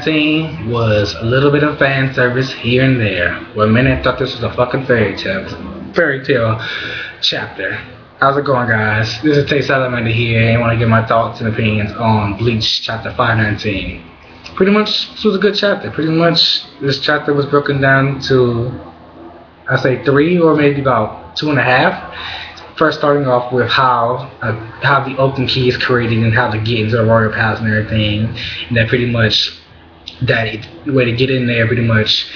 519 was a little bit of fan service here and there. Where many thought this was a fucking fairy tale chapter. How's it going, guys? This is Tay Salamander here, and I want to give my thoughts and opinions on Bleach chapter 519. Pretty much, this was a good chapter. Pretty much, this chapter was broken down to, I say 3 or maybe about 2.5. First, starting off with how the open key is created and how to get into the royal palace and everything, and that pretty much the way to get in there, pretty much,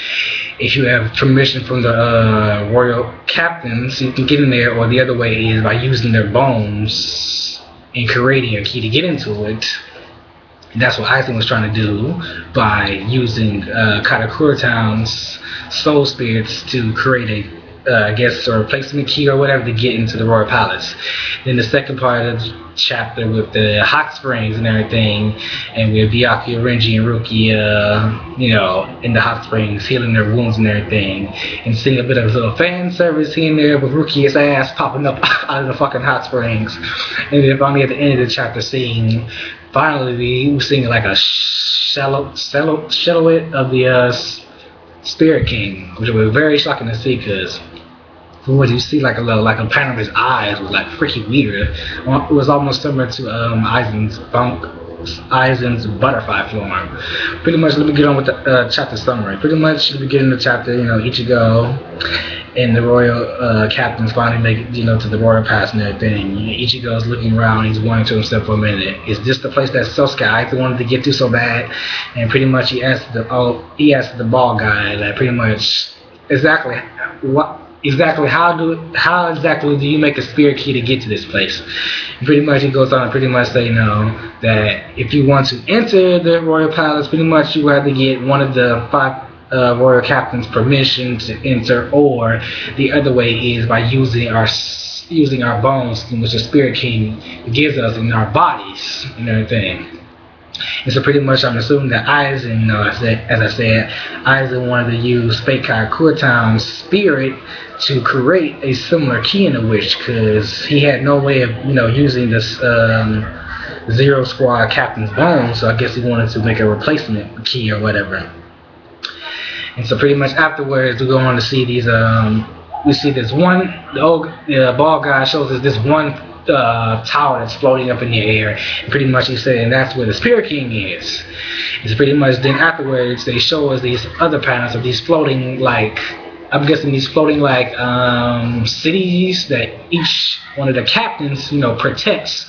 if you have permission from the royal captains, you can get in there, or the other way is by using their bones and creating a key to get into it. That's what Aizen was trying to do by using Katakura Town's soul spirits to create a a replacement key or whatever to get into the royal palace. Then the second part of the chapter with the hot springs and everything, and with Byakuya, Renji, and Rukia, in the hot springs, healing their wounds and everything, and seeing a bit of a little fan service here and there with Rukia's ass popping up out of the fucking hot springs. And then finally at the end of the chapter, finally we were seeing like a silhouette of the Spirit King, which was very shocking to see, because from what you see, like a panel of his eyes was like freaking weird. It was almost similar to Aizen's butterfly form. Pretty much, let me get on with the chapter summary. Pretty much, at the beginning of the chapter, Ichigo and the royal captains finally make it, to the royal pass and everything. Ichigo's looking around, he's wondering to himself for a minute, is this the place that Sosuke Aizen wanted to get to so bad? And pretty much he asked the ball guy, like, pretty much how exactly do you make a spirit key to get to this place? And pretty much he goes on to pretty much say, that if you want to enter the royal palace, pretty much you have to get one of the 5 royal captain's permission to enter, or the other way is by using our bones, which the Spirit King gives us in our bodies and everything. And so pretty much I'm assuming that Aizen, as I said, Aizen wanted to use Fake Karakura Town's spirit to create a similar key in the witch, because he had no way of using this Zero Squad captain's bones, so I guess he wanted to make a replacement key or whatever. And so pretty much afterwards we go on to see these we see this one, the ball guy shows us this one tower that's floating up in the air, and pretty much he's saying that's where the Spirit King is. It's pretty much, then afterwards they show us these other panels of these floating, I'm guessing these floating cities that each one of the captains protects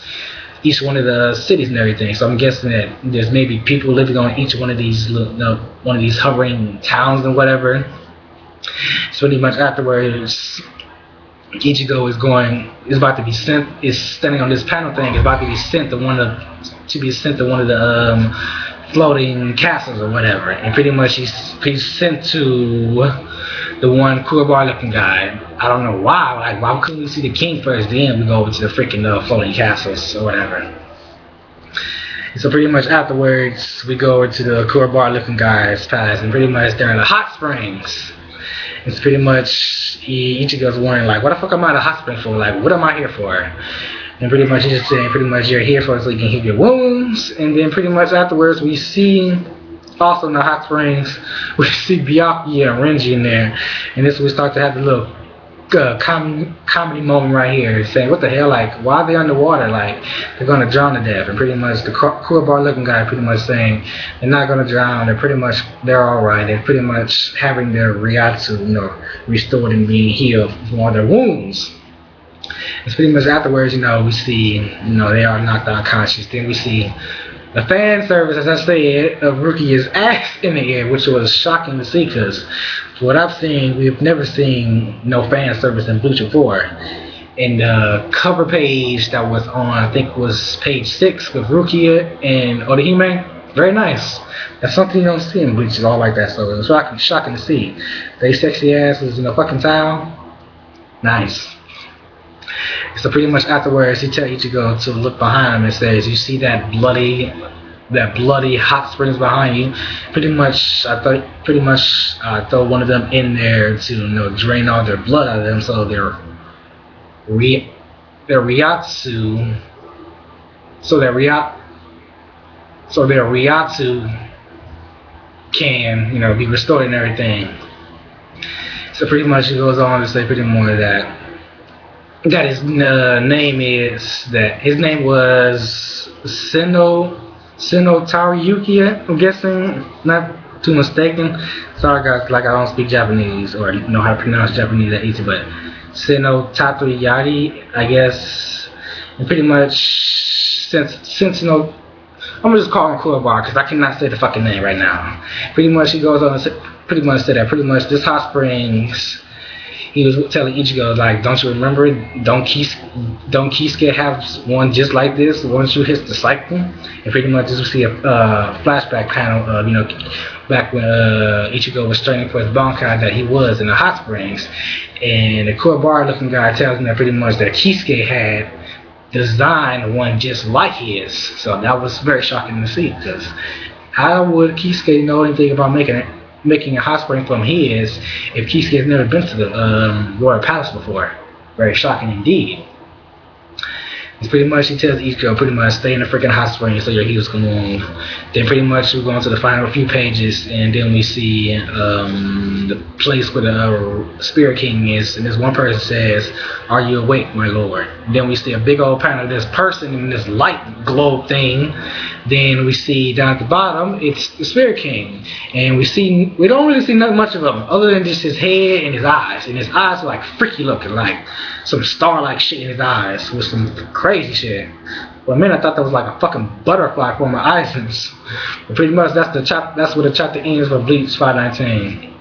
each one of the cities and everything. So I'm guessing that there's maybe people living on each one of these hovering towns and whatever. So pretty much afterwards, Ichigo is standing on this panel thing, is about to be sent to one of the floating castles or whatever. And pretty much he's sent to the one Kuwabara looking guy. I don't know why. Why couldn't we see the king first, then we go over to the freaking floating castles or whatever? And so pretty much afterwards, we go over to the Kuwabara looking guy's palace, and pretty much they're in the hot springs. It's pretty much Ichigo's wondering, what the fuck am I at a hot spring for? What am I here for? And pretty much he's just saying, pretty much you're here for so you can heal your wounds. And then pretty much afterwards, we see also in the hot springs, we see Byakuya and Renji in there, and this we start to have a little comedy moment right here, saying, what the hell, why are they underwater? They're gonna drown to death. And pretty much the Kuwabara looking guy pretty much saying they're not gonna drown, they're alright, they're pretty much having their Ryatsu restored and being healed from all their wounds. It's pretty much afterwards, we see they are knocked unconscious. Then we see the fan service, as I said, of Rukia's ass in the air, which was shocking to see, because what I've seen, we've never seen no fan service in Bleach before. And the cover page that was on, I think was page 6 with Rukia and Orihime, very nice. That's something you don't see in Bleach at all like that, so it was shocking to see. They sexy asses in a fucking towel, nice. So pretty much afterwards, he tells Ichigo to look behind him and says, you see that bloody hot springs behind you? Pretty much, I throw one of them in there to drain all their blood out of them, so their Ryatsu can, be restored and everything. So pretty much he goes on to say pretty more that his name was Sino Tariyuki, I'm guessing, not too mistaken. Sorry guys, like I don't speak Japanese or know how to pronounce Japanese that easy, but Sino Tatoriyari, I guess. And pretty much since I'm gonna just call him Kuwabara because I cannot say the fucking name right now. Pretty much he goes on to say that this hot springs, he was telling Ichigo, like, don't you remember it? Don't Kisuke have one just like this once you hit the cycle? And pretty much we see a flashback panel of, back when Ichigo was training for his Bankai, that he was in the hot springs. And the Kuwabara looking guy tells him that pretty much that Kisuke had designed one just like his. So that was very shocking to see, because how would Kisuke know anything about making a hot spring from his if Kisuke has never been to the Royal Palace before? Very shocking indeed. It's pretty much, he tells Ichigo pretty much stay in the freaking hot spring so your heels come on. Then pretty much we go on to the final few pages, and then we see the place where the Spirit King is, and this one person says, "Are you awake, my lord?" Then we see a big old panel of this person in this light globe thing. Then we see down at the bottom, it's the Spirit King, and we don't really see nothing much of him other than just his head and his eyes. And his eyes are like freaky looking, like some star-like shit in his eyes with some crazy shit. For a minute, I thought that was like a fucking butterfly for my eyes. But pretty much that's where the chapter ends for Bleach 519.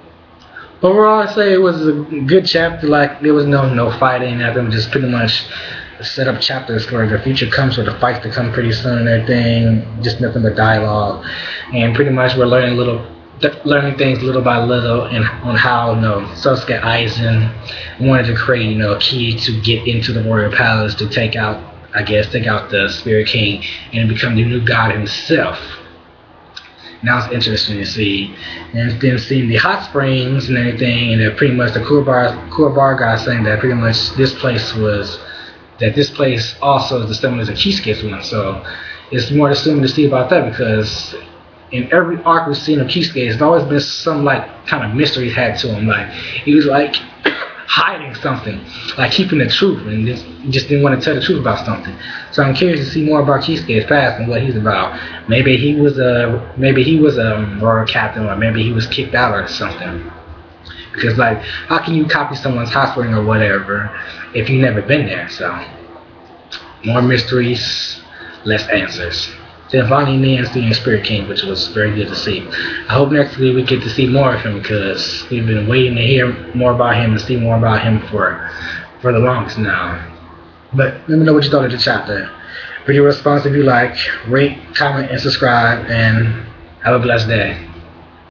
Overall, I'd say it was a good chapter. Like, there was no fighting, nothing, just pretty much set up chapters for the future comes, for the fights to come pretty soon and everything. Just nothing but dialogue, and pretty much we're learning things little by little, and on how Sasuke Aizen wanted to create a key to get into the Royal Palace to take out the Spirit King and become the new god himself. Now it's interesting to see, and then seeing the hot springs and everything, and pretty much the Kuwabara guy saying that pretty much this place also is the same as a Kisuke's one. So it's more assuming to see about that, because in every arc we've seen of Kisuke, there's always been some like kind of mystery had to him. Like he was like hiding something, like keeping the truth, and just didn't want to tell the truth about something. So I'm curious to see more about Kisuke's past and what he's about. Maybe he was a royal captain, or maybe he was kicked out or something. Because like, how can you copy someone's hot spring or whatever if you've never been there? So more mysteries, less answers. Then finally me and seeing Spirit King, which was very good to see. I hope next week we get to see more of him, because we've been waiting to hear more about him and see more about him for the longest now. But let me know what you thought of the chapter. Video response if you like, rate, comment, and subscribe, and have a blessed day.